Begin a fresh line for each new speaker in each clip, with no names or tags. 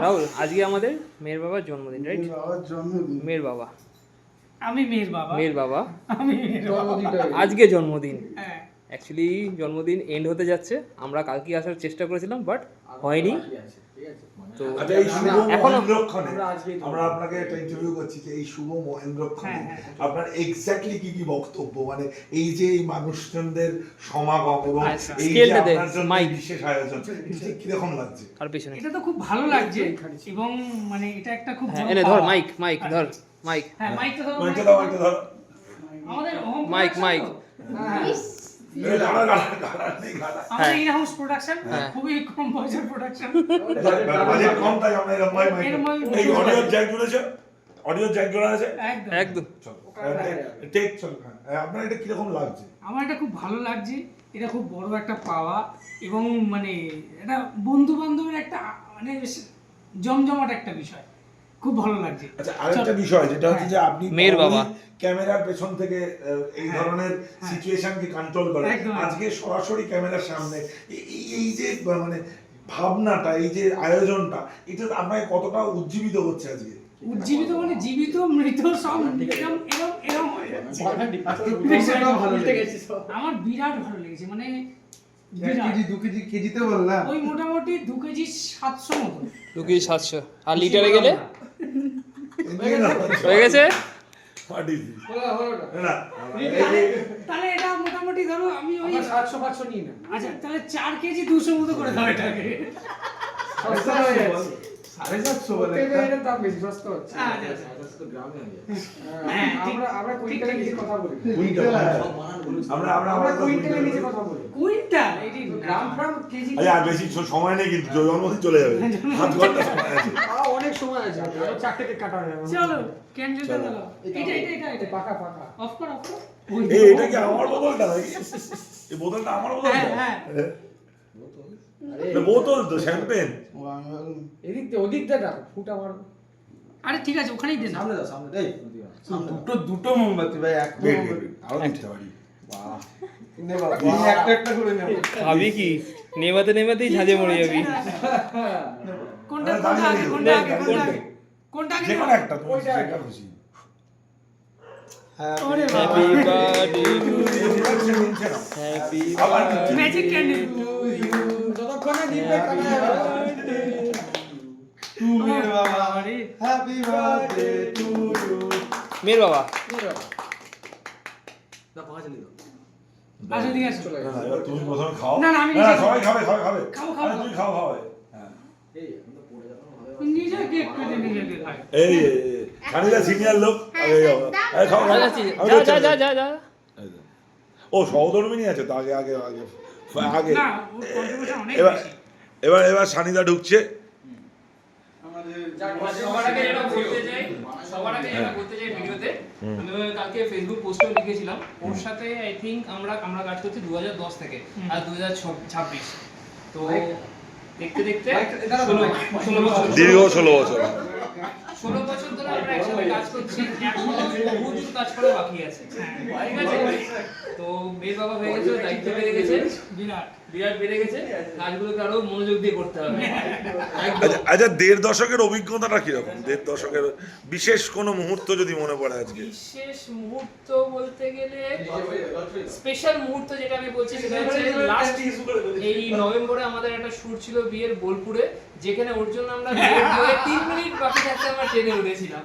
রাহুল, আজকে আমাদের মেয়ের বাবার জন্মদিন, রাইট? মেয়ের বাবা,
আমি মেয়ের বাবা,
মেয়ের বাবা
আমি মেয়ের বাবা।
আজকে জন্মদিন।
হ্যাঁ,
অ্যাকচুয়ালি জন্মদিন এন্ড হতে যাচ্ছে, আমরা কালকে আসার চেষ্টা করেছিলাম বাট হয়নি। তো
আচ্ছা, এই শুভ
এখনো
মহেন্দ্রক্ষণে আমরা আপনাকে একটা ইন্টারভিউ করছি যে এই শুভ মহেন্দ্রক্ষণে আপনার এক্স্যাক্টলি কি কি বক্তব্য, মানে এই যে এই মানুষজনদের সমাগম এবং এই যে আপনার জন্য বিশেষ আয়োজন, এটা কিরকম লাগছে?
আর পেছনে
এটা তো খুব ভালো লাগছে এবং মানে এটা একটা খুব বড়
এনে ধর
পাওয়া।
মাইক, মাইক ধর, মাইক,
হ্যাঁ, মাইকটা ধরো,
মাইকটা দাও, মাইকটা ধরো।
আমাদের home
মাইক,
production
মাইক।
তো। হ্যাঁ,
এই গাড়া নেই গাড়া।
আমাদের ইন হাউস প্রোডাকশন,
হ্যাঁ।
খুবই কম পয়সার প্রোডাকশন।
বাজেট কম, তাই আমরা এরকম মাইক
এরকম
এই অডিও জ্যাক জুড়েছে, অডিও জ্যাক জোড়া আছে
একদম
একদম।
চলো টেক চলো। হ্যাঁ, আপনার এটা কিরকম লাগছে?
আমার এটা খুব ভালো লাগছে, এটা খুব বড় একটা পাওয়া এবং মানে এটা বন্ধু বান্ধবের একটা মানে বেশ জমজমাট একটা বিষয়, খুব ভালো লাগছে।
আচ্ছা, আরেকটা বিষয় যেটা হচ্ছে যে আপনি
মেয়ের বাবা
ক্যামেরার পেছন থেকে এই ধরনের সিচুয়েশনকে কন্ট্রোল করেন,
একদম।
আজকে সরাসরি ক্যামেরার সামনে এই যে মানে ভাবনাটা, এই যে আয়োজনটা, এটা আপনাকে কতটা উজ্জীবিত করছে আজকে?
উজ্জীবিত মানে জীবিত মৃত সব এরম এরম এরম হয়ে যাচ্ছে। আমার বিরাট ভালো লেগেছে, মানে বিরাট।
2 কেজিতে বল না।
ওই মোটামুটি 2 কেজি 700 মতো।
2 কেজি 700, আর লিটারে গেলে হয়ে গেছে।
What is this? না,
তাহলে এটা মোটামুটি ধরো আমি ওই
700 নিই না।
আচ্ছা তাহলে 4 কেজি 200 মতো করে দাও এটাকে।
সস্তা হয়ে যাচ্ছে। 750 বলে
এর দাম বেশি সস্তা হচ্ছে।
আচ্ছা আচ্ছা।
হ্যাঁ, আমরা কুইন্টালের নিচে কথা বলি।
কুইন্টাল, হ্যাঁ। আমরা
কুইন্টালের নিচে কথা বলি।
কুইন্টাল এটি
গ্রাম ফ্রাম কেজি
আরে আর বেশি সময় নেই, কিন্তু জন্মদিন চলে যাবে, 7 ঘন্টা সময় আছে।
অনেক সময় আছে। আরো 4 থেকে কাটা যাবে।
চলো ক্যান্ডেলটা দাও। এটা
পাকা পাকা।
অফ কর অফ কর।
এই এটা কি আমার বোতলটা নাকি? এই বোতলটা আমার বোতলটা?
হ্যাঁ, হ্যাঁ।
না, বোতল তো শ্যাম্পেন।
এদিক দিয়ে ওদিক দিয়ে দাও ফুটা মার।
আরে ঠিক আছে ওখানেই দে না।
সামনে দাও, সামনে দেই। দুটো মোমবাতি ভাই, এক মোমবাতি।
আরো দিতে পারি।
বাহ। নে বাবা, আমি একটা করে নেব।
খাবি কি? নেভাতে নেভাতেই ঝাঁঝে মরে যাবি।
কোনটা
আরে
কোনটা আগে
দাঁড়িয়ে
কোনটা আগে
দাঁড়িয়ে
কোনটা আগে
দাঁড়িয়ে।
কোনটা আগে?
যে কোনো একটা, তুমি যেটা খুশি।
ওরে
হ্যাপি বার্থডে টু
Introduction নিচ্ছে না।
হ্যাপি
আবার
ম্যাজিক ক্যান্ডেল।
যতক্ষণে দিবে কাটা যাবে।
টু মের বাবা,
আরে
হ্যাপি বার্থডে টু ইউ।
মেয়ের বাবা।
আচ্ছা ঠিক আছে।
না, না, এবার তুমি প্রথমে খাও।
না, না, আমি
না,
নিজে
সবাই খাবে, সবাই খাবে।
খাবো, খাবো।
আরে তুমি খাও, খাও। হ্যাঁ।
নিজে কেক কেটে নিজে খায়।
এই খানিদা সিনিয়র লোক, আগে যাও। আরে খাও, খাও।
যাচ্ছি,
আমি
যা
যাচ্ছি,
যা
আমি
যা যা যা।
যাচ্ছি। ও সহধর্মিনী আছে তো, আগে আগে আগে আগে
না ওর কন্ট্রিবিউশন অনেক
এবার
বেশি।
এবার সানিদা ঢুকছে।
সবার আগে যেটা বলতে চাই ভিডিওতে, আমি কালকে ফেসবুক পোস্টেও লিখেছিলাম, ওর সাথে আই থিংক আমরা কাজ করছি 2010 থেকে আর 2026। তো দেখতে দেখতে 16 বছর
দীর্ঘ 16 বছর।
16 বছর ধরে আমরা একসাথে কাজ করছি, এখনো বহুদূর কাজ করা বাকি আছে। ঠিক আছে? তো মেয়ের বাবা হয়ে গেছে, দায়িত্ব বেড়ে গেছে,
বিরাট।
বিরাট বেড়ে গেছে, কাজগুলোকে আরো মনোযোগ দিয়ে করতে হবে।
আচ্ছা আচ্ছা, 1.5 দশকের অভিজ্ঞতাটা কিরকম? 1.5 দশকের বিশেষ কোনো মুহূর্ত যদি মনে পড়ে আজকে?
বিশেষ মুহূর্ত বলতে গেলে স্পেশাল মুহূর্ত যেটা আমি বলছি সেটা হচ্ছে লাস্ট এই নভেম্বরে আমাদের একটা শুট ছিল বিয়ের বোলপুরে, যেখানে ওর জন্য আমরা 3 মিনিট বাকি থাকতে আমরা ট্রেনে উঠেছিলাম।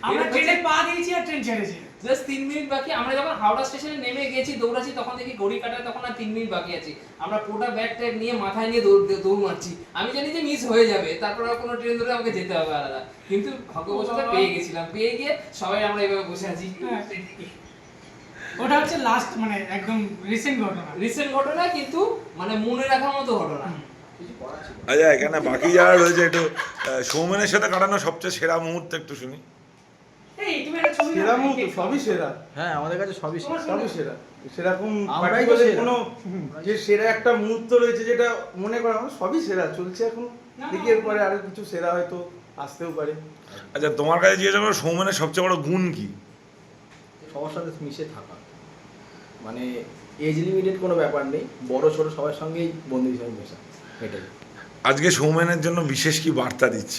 আমরা ট্রেনে পা দিয়েছি আর ট্রেন ছেড়েছি।
জাস্ট 3 মিনিট বাকি, আমরা যখন হাওড়া স্টেশনে নেমে গেছি দৌড়াচ্ছি, তখন দেখি ঘড়ি কাটায় তখন আর 3 মিনিট বাকি আছে। আমরা পুরোটা ব্যাগ ট্যাগ নিয়ে মাথায় নিয়ে দৌড় মারছি। আমি জানি যে মিস হয়ে যাবে, তারপর আর কোনো ট্রেন ধরে আমাকে যেতে হবে আলাদা, কিন্তু ভাগ্যবশত পেয়ে গেছিলাম। পেয়ে গিয়ে সবাই আমরা এভাবে বসে আছি।
ওটা হচ্ছে লাস্ট মানে একদম রিসেন্ট
ঘটনা, কিন্তু মানে মনে রাখার মতো ঘটনা।
আচ্ছা, এখানে বাকি যারা রয়েছে, একটু সৌমেনের সাথে কাটানো সবচেয়ে সেরা মুহূর্ত একটু শুনি।
এই তুমি একটা ছবি
সেরা মুহূর্ত সবই সেরা।
হ্যাঁ, আমাদের কাছে সবই
সবই সেরা। সেরকম
আমরাই তো
particular
সেরা।
কোনো যে সেরা একটা মুহূর্ত রয়েছে যেটা মনে করা আমার সবই সেরা চলছে এখন। দেখি এরপরে আরো কিছু সেরা হয়তো আসতেও পারে।
আচ্ছা, তোমার কাছে জিজ্ঞাসা করো, সৌমেনের সবচেয়ে বড় গুণ কি?
সবার সাথে মিশে থাকা, মানে এজ লিমিটেড কোনো ব্যাপার নেই, বড় ছোট সবার সঙ্গেই বন্ধু হিসাবে মেশা, এটাই।
আজকে সৌমেনের জন্য বিশেষ কি বার্তা দিচ্ছ?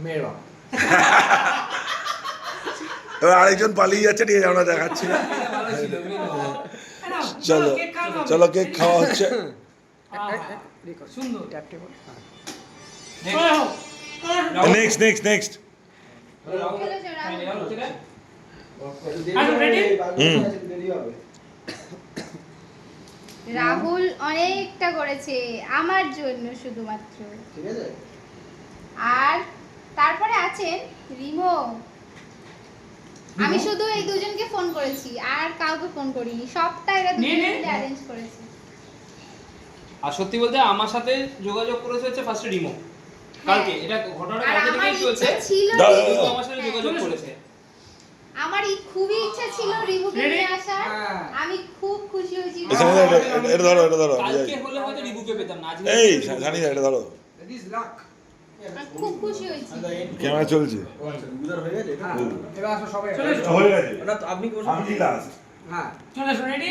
মেয়েরা
এবার আরেকজন পালিয়ে যাচ্ছে, ঠিক আছে, আমরা দেখাচ্ছি না।
ভালো ছিল
চলো
কেক খাওয়া হবে।
চলো, কেক খাওয়া হচ্ছে।
সুন্দর
নেক্সট নেক্সট নেক্সট।
রাহুল অনেকটা করেছে আমার জন্য শুধুমাত্র,
ঠিক আছে।
আর তারপরে আছেন রিমো। আমি শুধু এই দুজনকে ফোন করেছি, আর কাউকে ফোন করিনি, সবটা এরা দুজনে মিলে অ্যারেঞ্জ করেছে।
আর সত্যি বলতে আমার সাথে যোগাযোগ করেছে হচ্ছে ফার্স্ট রিমো কালকে, এটা ঘটনাটা
আর
কালকে
আমার
থেকেই চলছে।
ইচ্ছা ছিল
দাঁড়াও,
রিমো
দাঁড়াও।
আমার সাথে যোগাযোগ করেছে।
আমার খুবই ইচ্ছা ছিল রিমুকে
Ready?
নিয়ে আসার,
হ্যাঁ।
আমি খুব খুশি হয়েছি।
এটা ধরো, এটা ধরো।
কালকে হলে হয়তো রিমুকে পেতাম না, আজকে
এই জানি না, এটা ধরো।
That is luck.
আমি খুব খুশি হয়েছি।
ক্যামেরা চলছে।
উদার হয়ে গেছে। হ্যাঁ, এবার আসো সবাই।
চলে এসো।
হয়ে গেছে।
ওটা তো আপনি বসুন।
আমি লাস্ট।
হ্যাঁ।
চলে এসো, রেডি?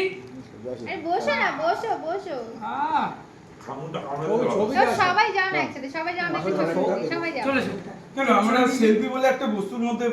আরে বসো না, বসো বসো।
খামুটা কামড়ে
ছবি
দাও।
ছবি
সবাই যাও না একসাথে, সবাই যাও না একসাথে, সবাই যাও।
চলে এসো।
কেন আমরা সেলফি বলে একটা বস্তুর মধ্যে